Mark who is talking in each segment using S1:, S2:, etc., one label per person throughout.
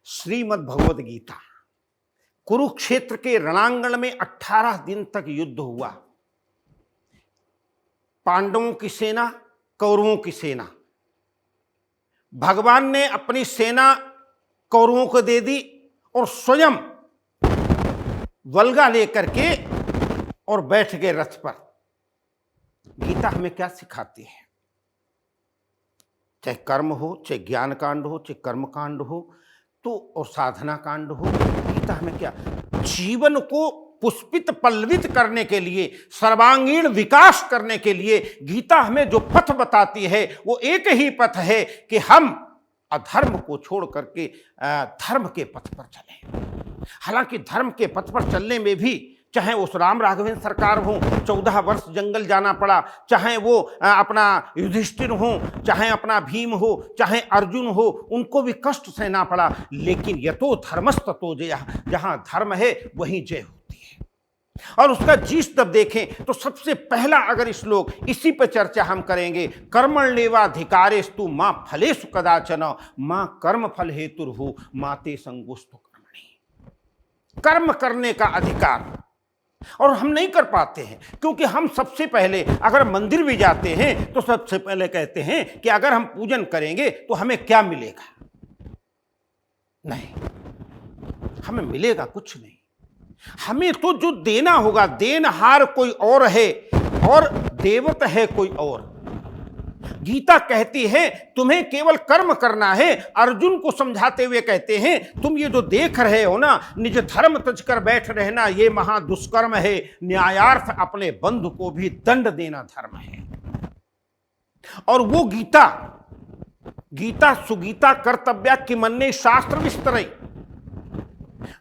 S1: श्रीमद् भगवद गीता। कुरुक्षेत्र के रणांगण में 18 दिन तक युद्ध हुआ। पांडवों की सेना, कौरवों की सेना। भगवान ने अपनी सेना कौरवों को दे दी और स्वयं वल्गा लेकर के और बैठ गए रथ पर। गीता हमें क्या सिखाती है? चाहे कर्म हो, चाहे ज्ञान कांड हो, चाहे कर्म कांड हो तो और साधना कांड हो, गीता हमें क्या, जीवन को पुष्पित पल्लवित करने के लिए, सर्वांगीण विकास करने के लिए गीता हमें जो पथ बताती है वो एक ही पथ है कि हम अधर्म को छोड़ करके धर्म के पथ पर चलें। हालांकि धर्म के पथ पर चलने में भी चाहे उस राम राघवेंद्र सरकार हो, 14 वर्ष जंगल जाना पड़ा, चाहे वो अपना युधिष्ठिर हो, चाहे अपना भीम हो, चाहे अर्जुन हो, उनको भी कष्ट सहना पड़ा, लेकिन यतो धर्मस्ततो जयः, जहां धर्म है वहीं जय होती है। और उसका जीस तब देखें तो सबसे पहला अगर श्लोक इसी पर चर्चा हम करेंगे, कर्मण्येवाधिकारेस्तु मां फलेषु कदाचन मां कर्म फल हेतुर्भु माते संगोस्तु कर्मणि। कर्म करने का अधिकार और हम नहीं कर पाते हैं, क्योंकि हम सबसे पहले अगर मंदिर भी जाते हैं तो सबसे पहले कहते हैं कि अगर हम पूजन करेंगे तो हमें क्या मिलेगा। नहीं, हमें मिलेगा कुछ नहीं। हमें तो जो देना होगा, देनहार कोई और है और देवत है कोई और। गीता कहती है तुम्हें केवल कर्म करना है। अर्जुन को समझाते हुए कहते हैं तुम ये जो देख रहे हो ना, निज धर्म तज कर बैठ रहना, ये महा दुष्कर्म है। न्यायार्थ अपने बंधु को भी दंड देना धर्म है। और वो गीता, गीता सुगीता कर्तव्या किमन्ये शास्त्र विस्तरई,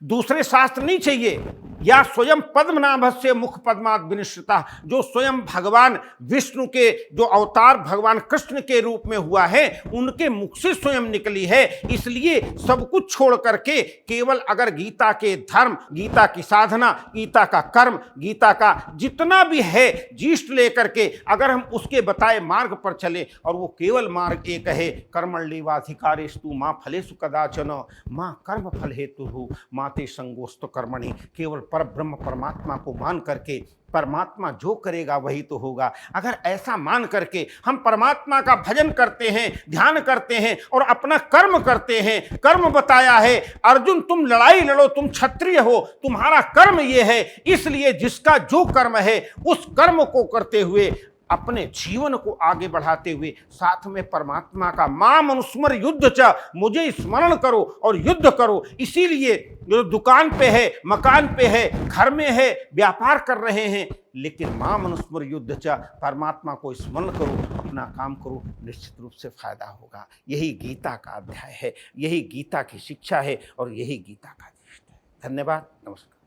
S1: दूसरे शास्त्र नहीं चाहिए। या स्वयं पद्मनाभस्य मुख पद्मात् विनिश्रिता, जो स्वयं भगवान विष्णु के जो अवतार भगवान कृष्ण के रूप में हुआ है उनके मुख से स्वयं निकली है। इसलिए सब कुछ छोड़ करके केवल अगर गीता के धर्म, गीता की साधना, गीता का कर्म, गीता का जितना भी है जीष्ट लेकर के अगर हम उसके बताए मार्ग पर चले, और वो केवल मार्ग एक है, कर्मण्येवाधिकारेस्तु मां फलेषु कदाचन मां कर्म फल हेतुर्भुः माते संगोस्तु कर्मणि। केवल पर ब्रह्म परमात्मा को मान करके परमात्मा जो करेगा वही तो होगा। अगर ऐसा मान करके हम परमात्मा का भजन करते हैं, ध्यान करते हैं और अपना कर्म करते हैं, कर्म बताया है अर्जुन तुम लड़ाई लड़ो, तुम क्षत्रिय हो, तुम्हारा कर्म ये है, इसलिए जिसका जो कर्म है उस कर्म को करते हुए अपने जीवन को आगे बढ़ाते हुए साथ में परमात्मा का माम अनुस्मर युद्ध च, मुझे स्मरण करो और युद्ध करो। इसीलिए जो दुकान पे है, मकान पे है, घर में है, व्यापार कर रहे हैं, लेकिन माम अनुस्मर युद्ध च, परमात्मा को स्मरण करो, अपना काम करो, निश्चित रूप से फायदा होगा। यही गीता का अध्याय है, यही गीता की शिक्षा है और यही गीता का दृष्टि है। धन्यवाद, नमस्कार।